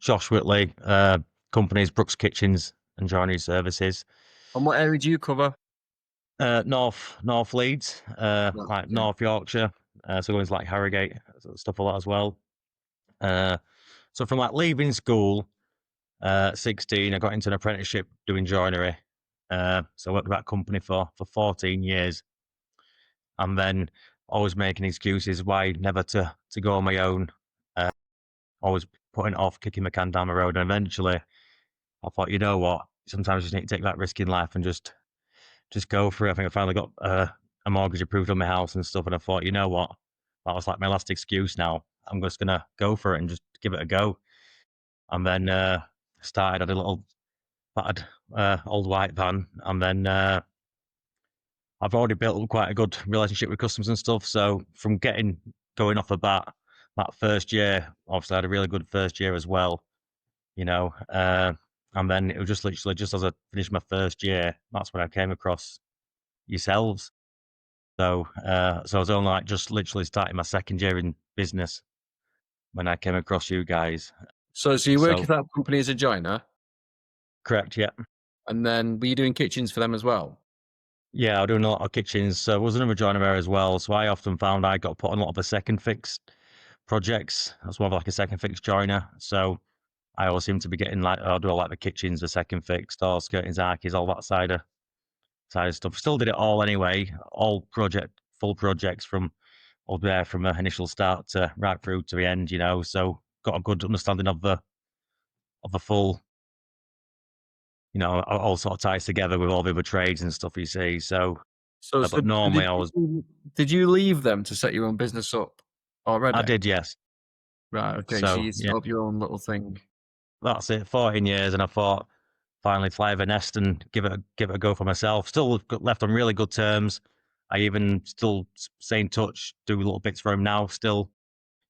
Josh Whitley, companies Brooks Kitchens and Joinery Services. And what area do you cover? North Leeds, like North Yorkshire. So going to like Harrogate, stuff like that as well. So from like leaving school, 16, I got into an apprenticeship doing joinery. So I worked with that company for 14 years. And then always making excuses why never to go on my own. Always putting it off, kicking my can down the road. And eventually I thought, you know what? Sometimes you just need to take that risk in life and just go for it. I think I finally got a mortgage approved on my house and stuff. And I thought, you know what? That was like my last excuse now. I'm just going to go for it and just give it a go. And then started at a little battered old white van. And then I've already built up quite a good relationship with customers and stuff. So from going off the bat, that first year, obviously I had a really good first year as well, you know. And then it was just literally just as I finished my first year, that's when I came across yourselves. So I was only like just literally starting my second year in business when I came across you guys. So you work at that company as a joiner? Correct, yeah. And then were you doing kitchens for them as well? Yeah, I was doing a lot of kitchens. So I was another joiner there as well. So I often found I got put on a lot of the second fix projects. I was more of like a second fix joiner. So I always seem to be getting like, I'll do all like the kitchens, the second fix, doors, skirtings, arches, all that side of stuff. Still did it all anyway. Full projects from all there from the initial start to right through to the end, you know. So got a good understanding of the full, you know, all sort of ties together with all the other trades and stuff you see. So but normally did you leave them to set your own business up already? I did, yes. Right, okay, so you set up your own little thing. That's it, 14 years, and I thought finally fly the nest and give it a go for myself. Still left on really good terms. I even still stay in touch, do little bits for him now still,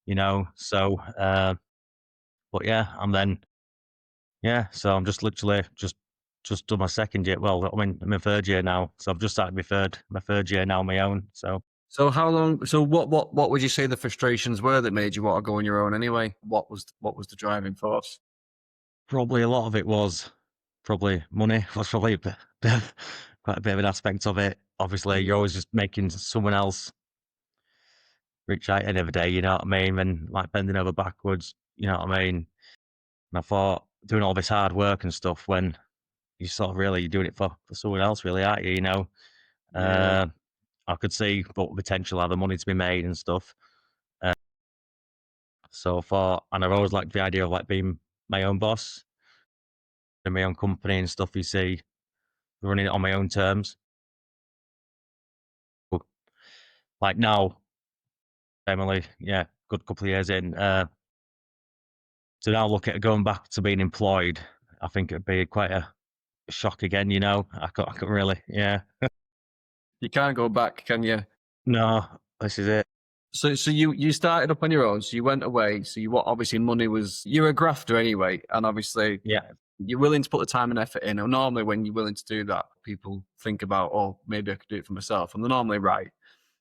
you know. So but yeah, and then so I'm just literally just done my second year. Well, I mean, I'm in third year now, so I've just started my third year now, my own. So how long? So what would you say the frustrations were that made you want to go on your own anyway? What was the driving force? Probably a lot of it was probably money. Was probably quite a bit of an aspect of it. Obviously, you're always just making someone else rich at the end of the day. You know what I mean? And like bending over backwards. You know what I mean? And I thought doing all this hard work and stuff when you sort of really you're doing it for someone else, really, aren't you? You know. Yeah. I could see what potential other money to be made and stuff. So I thought, and I've always liked the idea of like being my own boss, in my own company and stuff. You see, running it on my own terms. Like now, Emily, yeah, good couple of years in. To now look at going back to being employed, I think it'd be quite a shock again. You know, I couldn't really, yeah. You can't go back, can you? No, this is it. So you started up on your own. So you went away. So obviously money was, you're a grafter anyway, and obviously you're willing to put the time and effort in. And normally when you're willing to do that, people think about, oh, maybe I could do it for myself, and they're normally right.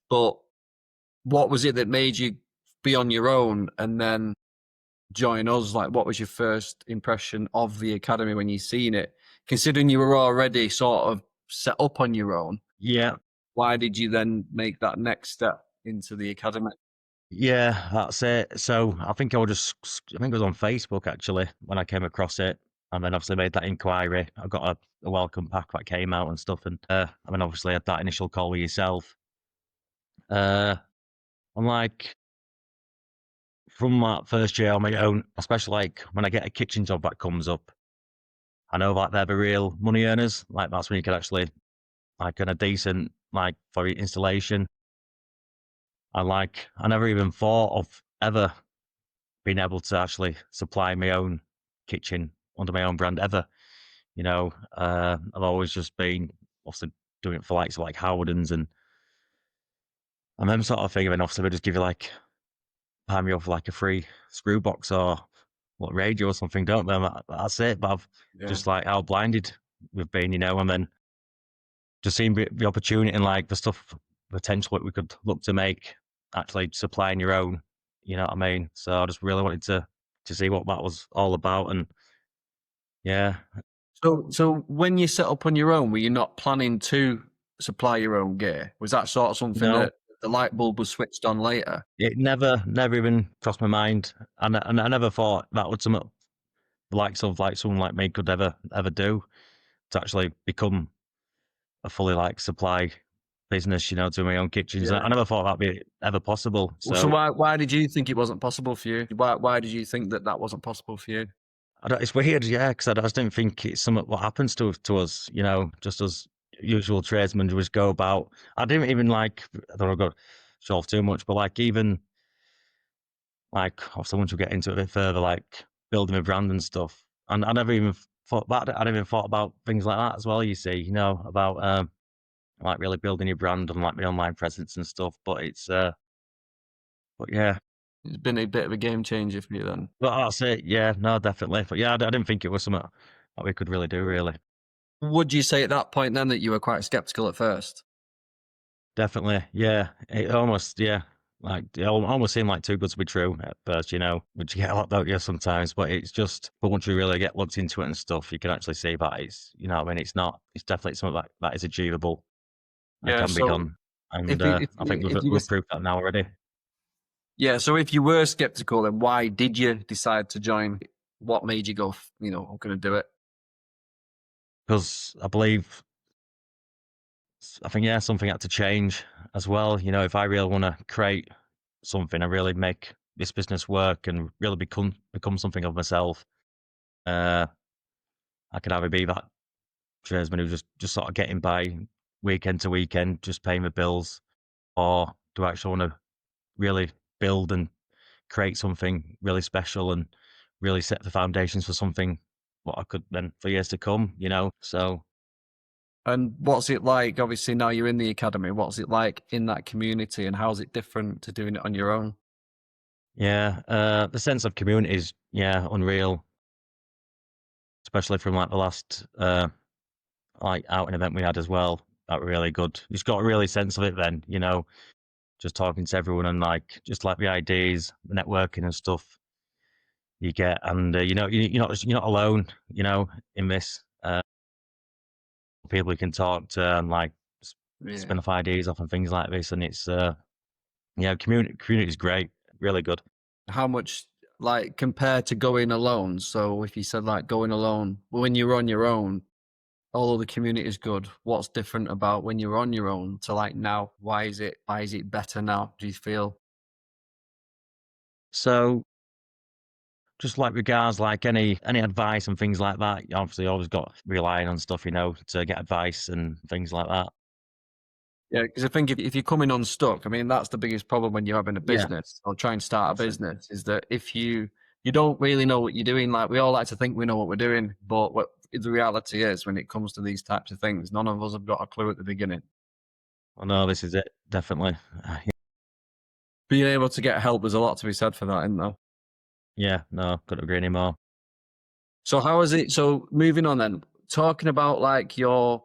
But what was it that made you be on your own and then join us? Like, what was your first impression of the academy when you seen it? Considering you were already sort of set up on your own. Yeah. Why did you then make that next step into the academy? Yeah, that's it. So I think it was on Facebook actually when I came across it, and then obviously made that inquiry. I got a welcome pack that came out and stuff, and I mean obviously had that initial call with yourself. I'm like, from that first year on my own, especially like when I get a kitchen job that comes up, I know like they're the real money earners. Like that's when you can actually like earn a decent like for your installation. And like I never even thought of ever being able to actually supply my own kitchen under my own brand ever. You know, I've always just been obviously doing it for likes of like Howardens and them sort of thing. And then obviously they just give you like buy me off like a free screw box or what radio or something, don't they? That's it. But I've just like how blinded we've been, you know, and then just seeing the opportunity and like the stuff potential that we could look to make actually supplying your own, you know what I mean? So I just really wanted to to see what that was all about. And yeah. So when you set up on your own, were you not planning to supply your own gear? Was that sort of something No, that the light bulb was switched on later? it never even crossed my mind, and I never thought that would something the likes of like someone like me could ever do, to actually become a fully like supply business, you know, to my own kitchens. Yeah. I never thought that'd be ever possible. So So why did you think it wasn't possible for you? Why did you think that wasn't possible for you? it's weird, yeah, because I just didn't think it's something what happens to us, you know, just as usual tradesmen just go about. I didn't even like, I don't want to go show off too much, but like even like obviously once we get into it a bit further, like building a brand and stuff. And I never even thought that. I never even thought about things like that as well. You see, you know, about like really building your brand and like the online presence and stuff. But but yeah, It's been a bit of a game changer for you then. but that's it. Yeah, no, definitely. But yeah, I didn't think it was something that we could really do. Really, Would you say at that point then that you were quite skeptical at first? definitely. Yeah, it almost like it almost seemed like too good to be true at first, you know, which you get a lot, don't you, sometimes. But it's just, but once you really get looked into it and stuff, you can actually see that it's, you know, what I mean, it's definitely something that is achievable. That Yeah. can be So done, and if you, I think if you were we've proved that now already. yeah, so if you were skeptical, then why did you decide to join? What made you go? You know, I'm going to do it. Because I believe, I think yeah, something had to change as well. You know, if I really want to create something and really make this business work and really become something of myself, uh, I could either be that tradesman who just sort of getting by weekend to weekend, just paying the bills, or do I actually want to really build and create something really special and really set the foundations for something what I could then for years to come, you know? So And what's it like? Obviously, now you're in the academy. What's it like in that community, and how's it different to doing it on your own? yeah, the sense of community is yeah unreal, especially from like the last like outing event we had as well. That were really good. You just got a really sense of it then, you know, just talking to everyone and like just like the ideas, the networking and stuff you get, and you know you're not alone, you know, in this. People you can talk to and like Yeah. spin off ideas off and things like this, and it's yeah, community is great, really good. How much, like, compared to going alone? So if you said like going alone, when you're on your own, although the community is good, what's different about when you're on your own to like now? Why is it better now? Do you feel? So just like regards like any advice and things like that, you obviously always got relying on stuff, you know, to get advice and things like that. Yeah, because I think if you're coming unstuck, I mean, that's the biggest problem when you're having a Yeah, business or trying to start a that's it. business is that if you don't really know what you're doing, like we all like to think we know what we're doing, but what the reality is when it comes to these types of things, none of us have got a clue at the beginning. Well, no, this is it, definitely. Being able to get help, there's a lot to be said for that, isn't there? Yeah, no, couldn't agree anymore. So how is it? So moving on then, talking about like your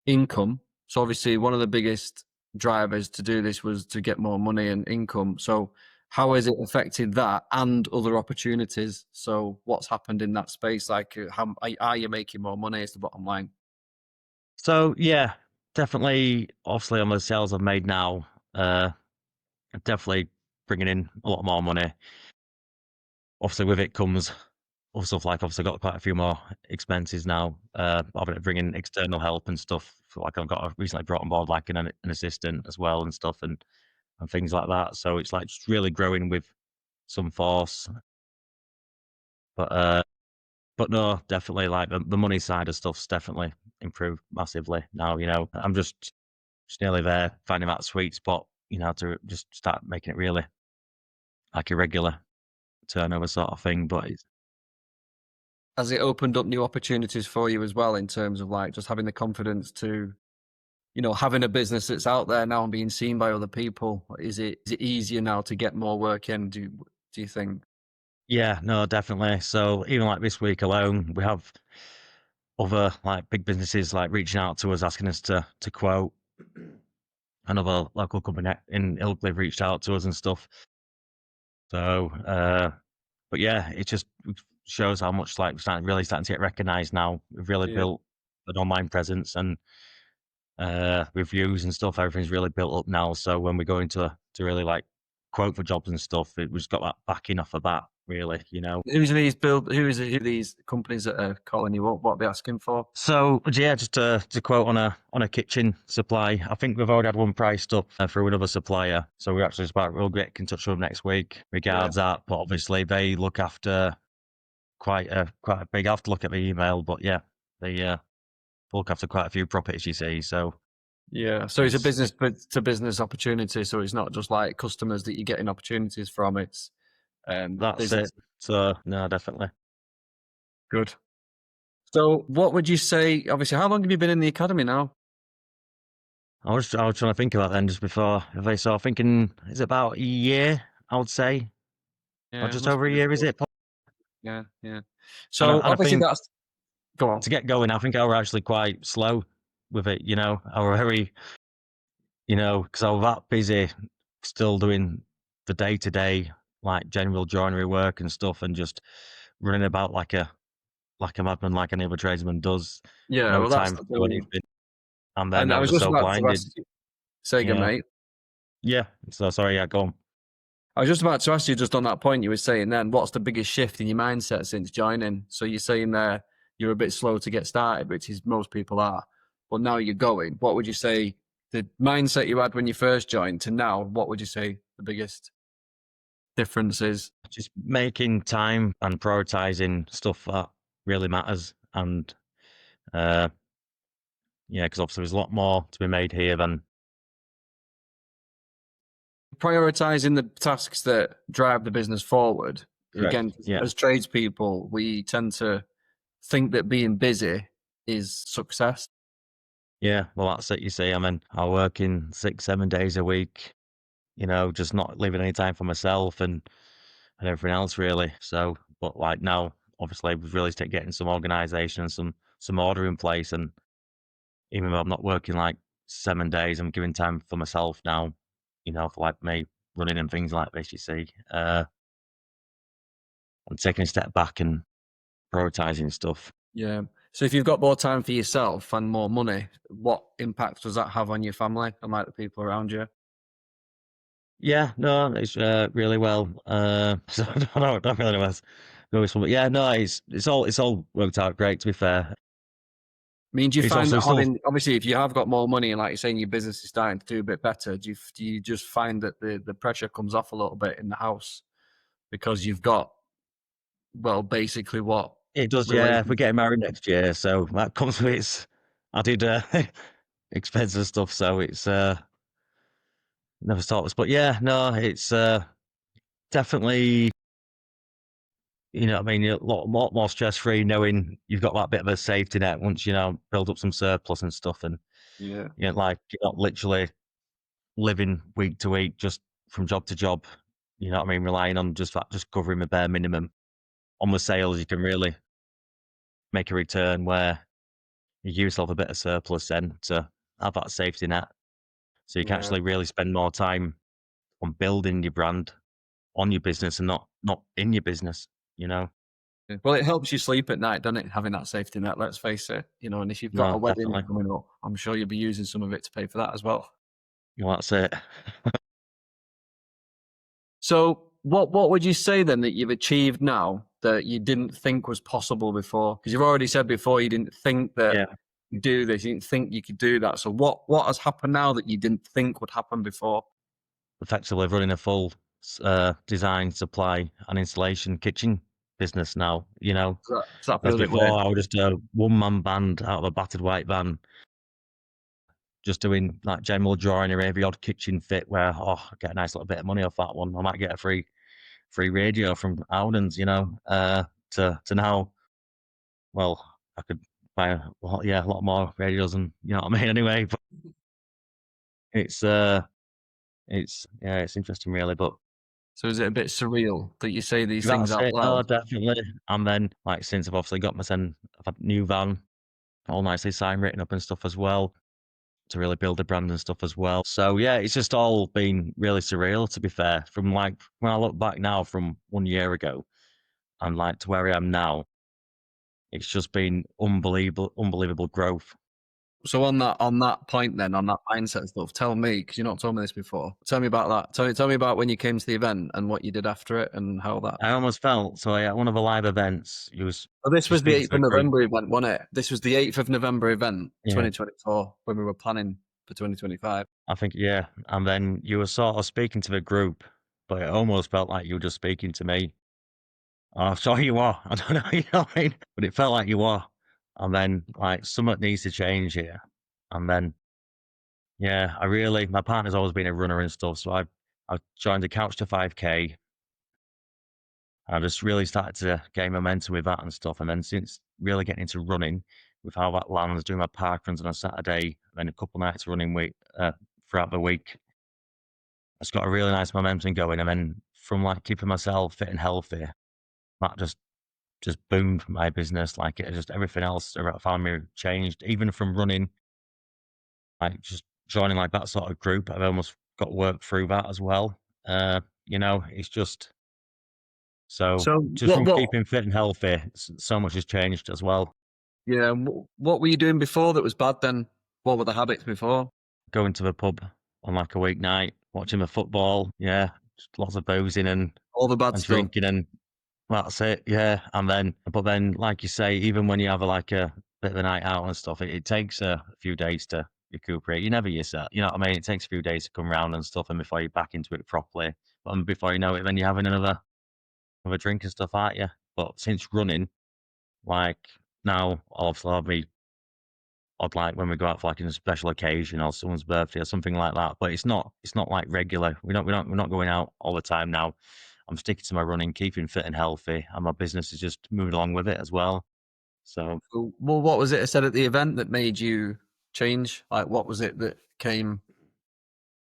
income. So obviously one of the biggest drivers to do this was to get more money and income. So how has it affected that and other opportunities? So what's happened in that space? Like how are you making more money is the bottom line? So yeah, definitely. Obviously, on the sales I've made now, definitely bringing in a lot more money. Obviously, with it comes other stuff like obviously got quite a few more expenses now. Having to bring in external help and stuff. Like I've got recently brought on board like an assistant as well and stuff and things like that. So it's like just really growing with some force. But but no, definitely like the money side of stuff's definitely improved massively now. You know, I'm just nearly there, finding that sweet spot. You know, to just start making it really like a regular turnover sort of thing. But it's, Has it opened up new opportunities for you as well in terms of like just having the confidence to, you know, having a business that's out there now and being seen by other people? Is it easier now to get more work in? Do you think? yeah, no, definitely. So even like this week alone, we have other like big businesses like reaching out to us asking us to quote. Another local company in Ilkley reached out to us and stuff. So but yeah, it just shows how much like we're really starting to get recognised now. We've really built an online presence and reviews and stuff. Everything's really built up now. So when we go into to really like quote for jobs and stuff, we've just got that backing off of that. Really, you know. Who is it? Who these companies that are calling you up? What are they asking for? So yeah, just to quote on a kitchen supply. I think we've already had one priced up through another supplier. So we're actually we'll get in touch with them next week regards that. But obviously they look after quite a big. I have to look at the email, but yeah, they look after quite a few properties. You see, so. Yeah, so it's a business to business opportunity. So it's not just like customers that you're getting opportunities from. It's that's business. it. So no, definitely. Good. So what would you say? Obviously, how long have you been in the academy now? I was trying to think about that then just before. So I'm thinking, is it about a year? I would say, or Yeah, just must over a be year, is it? Yeah, yeah. And So I obviously think that's go on. to get going, I think I were actually quite slow with it. You know, I were very, because I was that busy still doing the day to day, like general joinery work and stuff, and just running about like a madman, like any other tradesman does. Yeah, No well, that's time the to do thing. anything. And then And I I was was just just so about to blinded. ask you, say again, Yeah. mate. Yeah. So sorry, yeah, go on. I was just about to ask you, just on that point you were saying then, what's the biggest shift in your mindset since joining? So you're saying there you're a bit slow to get started, which is most people are, but now you're going. What would you say the mindset you had when you first joined to now? What would you say the biggest difference is? Just making time and prioritizing stuff that really matters. And yeah, because obviously there's a lot more to be made here than Prioritizing the tasks that drive the business forward. correct. Again, Yeah. as tradespeople, we tend to think that being busy is success. Yeah, well, that's it. You see, I mean, I work in 6, 7 days a week, just not leaving any time for myself and everything else really. So, but like now, obviously, we've really started getting some organisation and some order in place. And even though I'm not working like 7 days, I'm giving time for myself now, for like me running and things like this. You see, I'm taking a step back and prioritizing stuff. Yeah. So if you've got more time for yourself and more money, what impact does that have on your family and like the people around you? Yeah, no, it's really well. So I don't really know where to go with some, but yeah, no, it's all worked out great. To be fair, I mean, do you it's find also that still having obviously if you have got more money and like you're saying your business is starting to do a bit better, do you just find that the pressure comes off a little bit in the house because you've got basically what it does. Yeah, we're related? getting married next year, so that comes with its added expensive stuff. So it's never stopped us. But yeah, no, it's definitely. What I mean, a lot more stress free knowing you've got that bit of a safety net once build up some surplus and stuff, and Yeah. like you're not literally living week to week just from job to job. You know what I mean? Relying on just that, just covering the bare minimum. On the sales, you can really make a return where you give yourself a bit of surplus then to have that safety net, so you can Yeah. actually really spend more time on building your brand, on your business, and not in your business. You know? Well, it helps you sleep at night, doesn't it? Having that safety net, let's face it. And if you've got a No, wedding definitely. coming up, I'm sure you'll be using some of it to pay for that as well. Well, that's it. So what would you say then that you've achieved now that you didn't think was possible before? Because you've already said before you didn't think that Yeah. you do this, you didn't think you could do that. So what has happened now that you didn't think would happen before? Effectively running a full design, supply, and installation kitchen business now. Does that feel Whereas a bit weird? before I was just a one-man band out of a battered white van, just doing like general joinery, every odd kitchen fit where I get a nice little bit of money off that one. I might get a free radio from Alden's, to now, well, I could buy a lot more radios, and you know what I mean. Anyway, but it's it's interesting really, but So is it a bit surreal that you say these things that's out it. loud? Oh, definitely. And then like since I've obviously got my son, I've had a new van, all nicely signed, written up and stuff as well, to really build a brand and stuff as well. So yeah, it's just all been really surreal, to be fair. From like when I look back now from 1 year ago, and like to where I am now, it's just been unbelievable growth. So on that point then, on that mindset stuff, tell me, because you've not told me this before. Tell me about that. Tell me about when you came to the event and what you did after it and how that. I almost felt so at one of the live events. Oh, this was the speaking 8th to of a group. November event, wasn't it? This was the 8th of November event, Yeah. 2024, when we were planning for 2025. I think, yeah. And then you were sort of speaking to the group, but it almost felt like you were just speaking to me. Oh, sorry, you are. I don't know, you know what I mean? But it felt like you are. And then, like, something needs to change here. And then, yeah, my partner's always been a runner and stuff. So I joined the Couch to 5K. I just really started to gain momentum with that and stuff. And then since really getting into running, with how that lands, doing my park runs on a Saturday, then a couple nights running throughout the week, it's got a really nice momentum going. And then from like keeping myself fit and healthy, that just boomed my business. Like it just everything else around me changed. Even from running, like just joining like that sort of group, I've almost got work through that as well. It's just so just from keeping fit and healthy, so much has changed as well. Yeah. What were you doing before that was bad then? What were the habits before? Going to the pub on like a weeknight, watching the football. Yeah. Just lots of boozing and all the bad and stuff. Drinking, and that's it. Yeah. But then, like you say, even when you have like a bit of a night out and stuff, it takes a few days to recuperate. You never yourself, you know what I mean? It takes a few days to come around and stuff, and before you're back into it properly. But before you know it, then you're having another drink and stuff, aren't you? But since running, like now, obviously I'll be odd, like when we go out for like a special occasion or someone's birthday or something like that. But it's not like regular. We're not going out all the time now. I'm sticking to my running, keeping fit and healthy, and my business is just moving along with it as well. So, well, what was it I said at the event that made you change? Like, what was it that came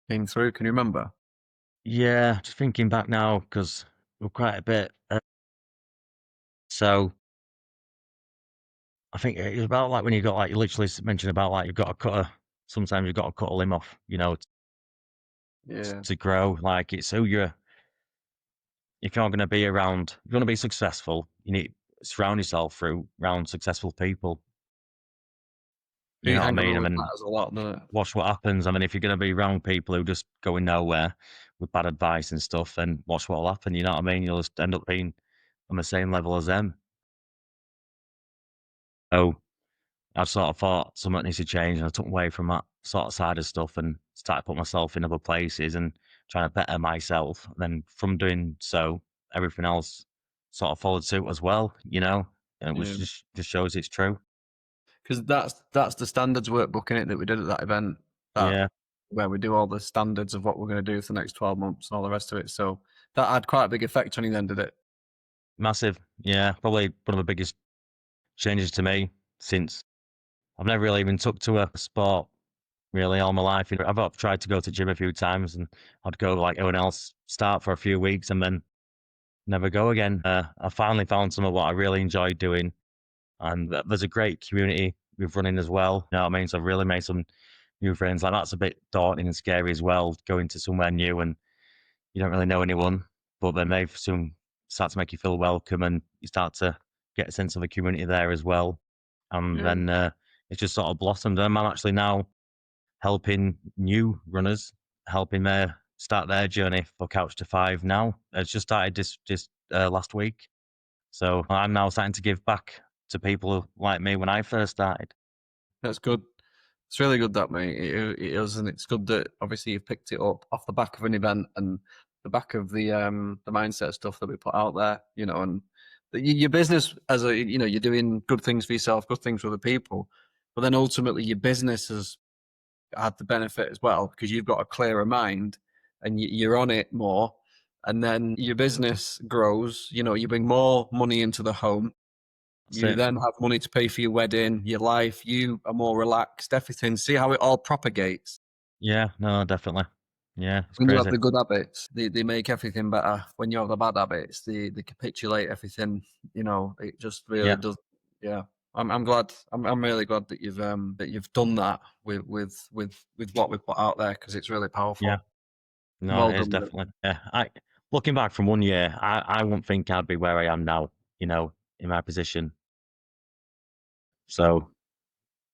through? Can you remember? Yeah, just thinking back now because we're quite a bit. So I think it was about like when you got like you literally mentioned about like you've got to sometimes you've got to cut a limb off, to grow. Like it's who you're. If you're going to be around, if you're going to be successful, you need to surround yourself around successful people. You know what I mean? I mean, matters a lot, doesn't it? Watch what happens. I mean, if you're going to be around people who just going nowhere with bad advice and stuff, then watch what will happen. You know what I mean? You'll just end up being on the same level as them. So I sort of thought something needs to change, and I took away from that sort of side of stuff and started putting myself in other places and trying to better myself. And then from doing so, everything else sort of followed suit as well, which just shows it's true. Because that's the standards workbook in it that we did at that event. Where we do all the standards of what we're going to do for the next 12 months and all the rest of it. So that had quite a big effect on you then, did it? Massive. Yeah, probably one of the biggest changes to me since I've never really even took to a sport really all my life. I've tried to go to gym a few times and I'd go like everyone else, start for a few weeks and then never go again. I finally found some of what I really enjoyed doing, and there's a great community with running as well. You know what I mean? So I've really made some new friends. Like that's a bit daunting and scary as well, going to somewhere new and you don't really know anyone, but then they soon start to make you feel welcome and you start to get a sense of a community there as well. And then it's just sort of blossomed. And I'm actually now helping new runners, helping their start their journey for Couch to 5 now. It's just started just last week. So I'm now starting to give back to people like me when I first started. That's good. It's really good that, mate. It is, and it's good that obviously you've picked it up off the back of an event and the back of the mindset stuff that we put out there, and your business as you're doing good things for yourself, good things for other people, but then ultimately your business has had the benefit as well because you've got a clearer mind and you're on it more, and then your business grows. You bring more money into the home. You then have money to pay for your wedding, your life. You are more relaxed. Everything. See how it all propagates. Yeah, no, definitely. Yeah, when you have the good habits, they make everything better. When you have the bad habits, they capitulate everything. It just really does. Yeah, I'm glad. I'm really glad that you've done that with what we put out there because it's really powerful. Yeah, no, it is definitely. Yeah, looking back from 1 year, I wouldn't think I'd be where I am now, you know, in my position. So,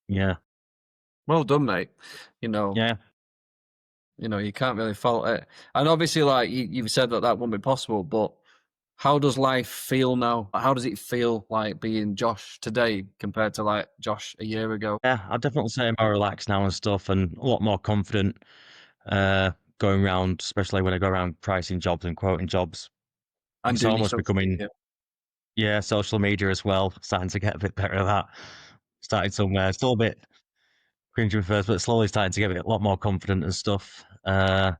yeah. Well done, mate. Yeah. You can't really fault it. And obviously, like you've said that won't be possible, but how does life feel now? How does it feel like being Josh today compared to like Josh a year ago? Yeah, I'd definitely say I'm more relaxed now and stuff, and a lot more confident going around, especially when I go around pricing jobs and quoting jobs. And It's doing your almost social becoming, media. yeah, social media as well. Starting to get a bit better at that. Started somewhere, still a bit cringy at first, but slowly starting to get a lot more confident and stuff. But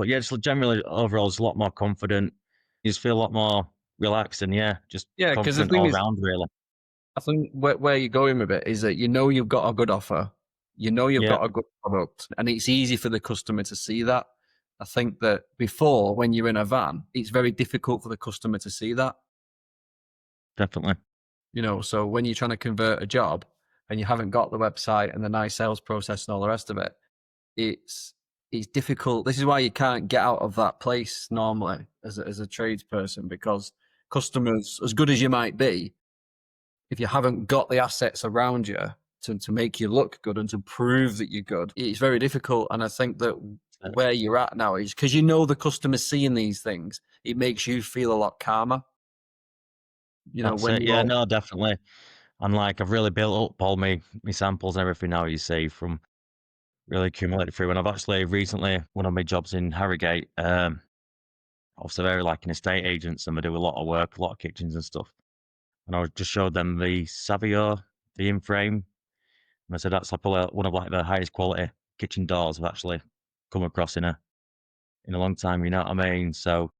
yeah, just generally overall, just a lot more confident. You just feel a lot more relaxed and yeah, just Yeah, because the confident thing all is, around, really. I think where you're going with it is that you've got a good offer, you've Yeah, got a good product, and it's easy for the customer to see that. I think that before, when you're in a van, it's very difficult for the customer to see that. definitely. So when you're trying to convert a job and you haven't got the website and the nice sales process and all the rest of it, it's difficult. This is why you can't get out of that place normally as a tradesperson, because customers, as good as you might be, if you haven't got the assets around you to make you look good and to prove that you're good, it's very difficult. And I think that where you're at now is because the customer's seeing these things, it makes you feel a lot calmer. That's When it. Yeah, you're no, definitely. And like I've really built up all my samples and everything now, you see, from really accumulated through. And I've actually recently, one of my jobs in Harrogate, obviously they're like an estate agents and they do a lot of work, a lot of kitchens and stuff. And I just showed them the Savio, the in-frame. And I said that's probably one of like the highest quality kitchen doors I've actually come across in a long time, you know what I mean? So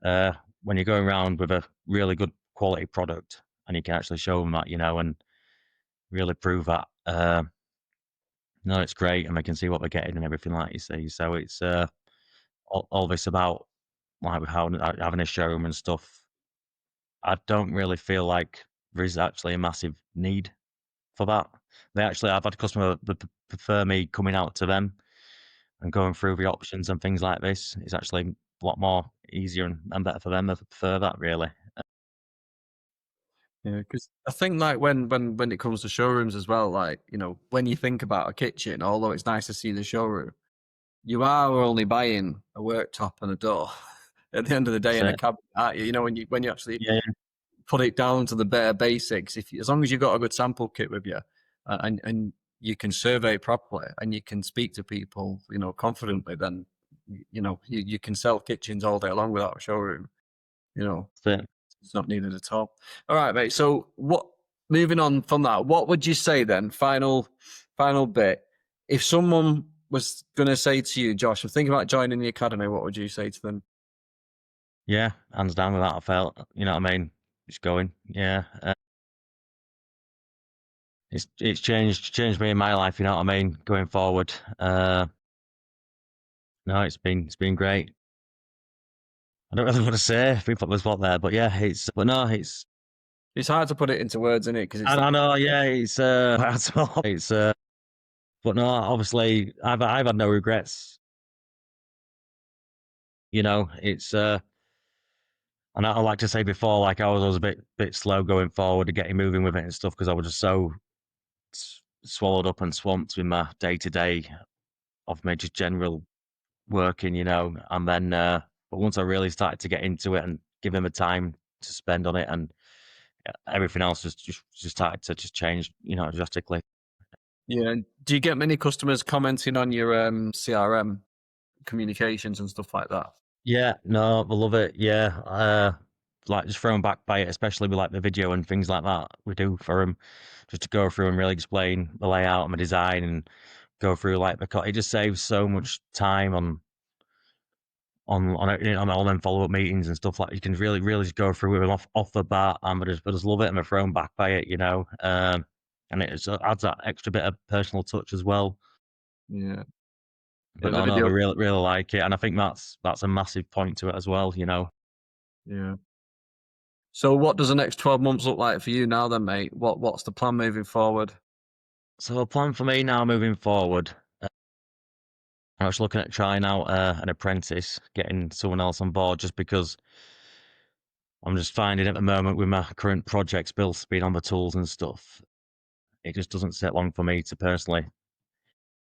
uh, when you're going around with a really good quality product and you can actually show them that, you know, and really prove that, no, it's great, and they can see what they're getting and everything, like you see. So it's all this about like how having a showroom and stuff. I don't really feel like there is actually a massive need for that. I've had a customer that prefer me coming out to them and going through the options and things like this. It's actually a lot more easier and better for them. They prefer that, really. Yeah, because I think like when it comes to showrooms as well, like when you think about a kitchen, although it's nice to see the showroom, you are only buying a worktop and a door at the end of the day That's and a it. cabinet, aren't you? When you actually Yeah, put it down to the bare basics, as long as you've got a good sample kit with you, and you can survey properly and you can speak to people, confidently, then you can sell kitchens all day long without a showroom. You know, that's it. it's not needed at all. All right, mate. So moving on from that, what would you say then? Final bit. If someone was going to say to you, Josh, I'm thinking about joining the academy, what would you say to them? Yeah, hands down with that. I felt, you know what I mean. Just going. Yeah, it's changed me in my life. You know what I mean. Going forward. No, it's been great. I don't really want to say we put the spot there, but yeah, It's hard to put it into words, isn't it? Because it's I know, yeah, it's but no, obviously I've had no regrets. You know, it's and I like to say before, like I was always a bit slow going forward and getting moving with it and stuff because I was just so swallowed up and swamped with my day to day of my just general working, you know, and then but once I really started to get into it and give him a time to spend on it and everything else just started to just change, you know, drastically. Yeah. Do you get many customers commenting on your CRM communications and stuff like that? Yeah, no, I love it. Yeah, like just thrown back by it, especially with like the video and things like that we do for him, just to go through and really explain the layout and the design and go through like it just saves so much time on all them follow up meetings and stuff like you can really just go through with them off the bat and I just love it and we're thrown back by it, you know. And it just adds that extra bit of personal touch as well. Yeah. But Yeah, the no, video. we really like it, and I think that's a massive point to it as well, you know. Yeah. So what does the next 12 months look like for you now then, mate? What's the plan moving forward? So a plan for me now moving forward. I was looking at trying out an apprentice, getting someone else on board, just because I'm just finding at the moment with my current projects, bills being on the tools and stuff, it just doesn't sit long for me to personally,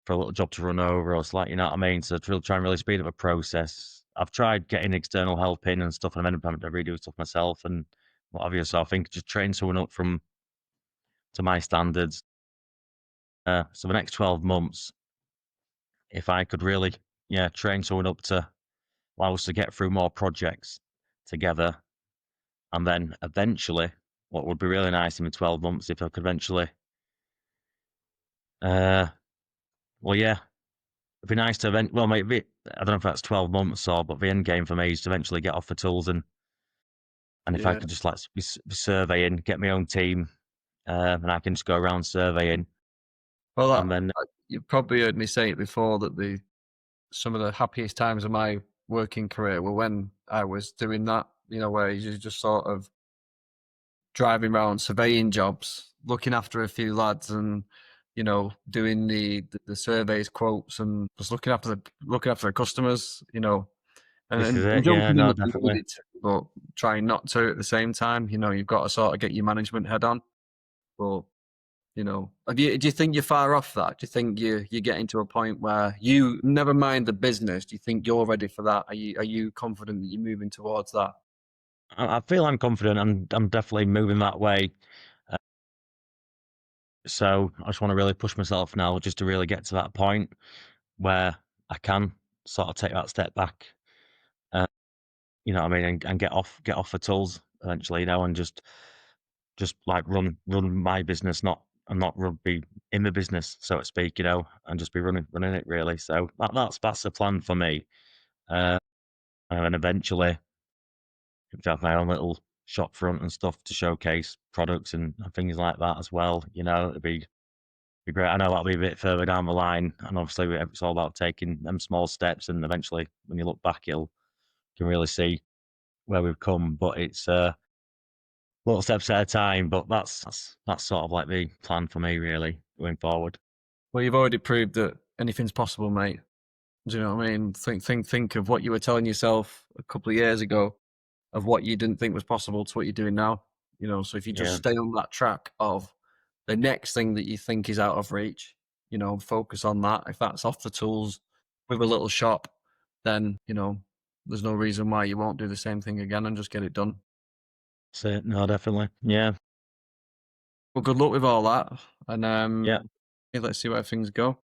for a little job to run over or like, you know what I mean? So to really try and really speed up the process. I've tried getting external help in and stuff, and I've ended up having to redo stuff myself and what have you. So I think just train someone up to my standards. So the next 12 months, if I could really, train someone up to allow us to get through more projects together, and then eventually, what would be really nice in the 12 months if I could eventually, well, yeah, it'd be nice to well, maybe I don't know if that's 12 months or, but the end game for me is to eventually get off the tools and if I could just like be surveying, get my own team, and I can just go around surveying. Well, And then you've probably heard me say it before that some of the happiest times of my working career were when I was doing that. You know, where you're just sort of driving around surveying jobs, looking after a few lads, and doing the surveys, quotes, and just looking after the customers. this is And it. Yeah, jumping in no, if you definitely. needed to, but trying not to at the same time. You've got to sort of get your management head on. But do you think you're far off that? Do you think you're getting to a point where you never mind the business? Do you think you're ready for that? Are you confident that you're moving towards that? I feel I'm confident. I'm definitely moving that way. So I just want to really push myself now, just to really get to that point where I can sort of take that step back. You know what I mean, and get off the tools eventually, and just like run my business, not be in the business, so to speak, and just be running it really. So that's the plan for me. And then eventually have my own little shop front and stuff to showcase products and things like that as well. It'd be great. I know that'll be a bit further down the line, and obviously it's all about taking them small steps, and eventually when you look back, you can really see where we've come. But it's little steps at a time. But that's sort of like the plan for me, really, going forward. Well, you've already proved that anything's possible, mate. Do you know what I mean? Think of what you were telling yourself a couple of years ago, of what you didn't think was possible to what you're doing now. So if you just stay on that track of the next thing that you think is out of reach, focus on that. If that's off the tools with a little shop, then there's no reason why you won't do the same thing again and just get it done. So no, definitely, yeah. Well, good luck with all that, and Yeah. let's see where things go.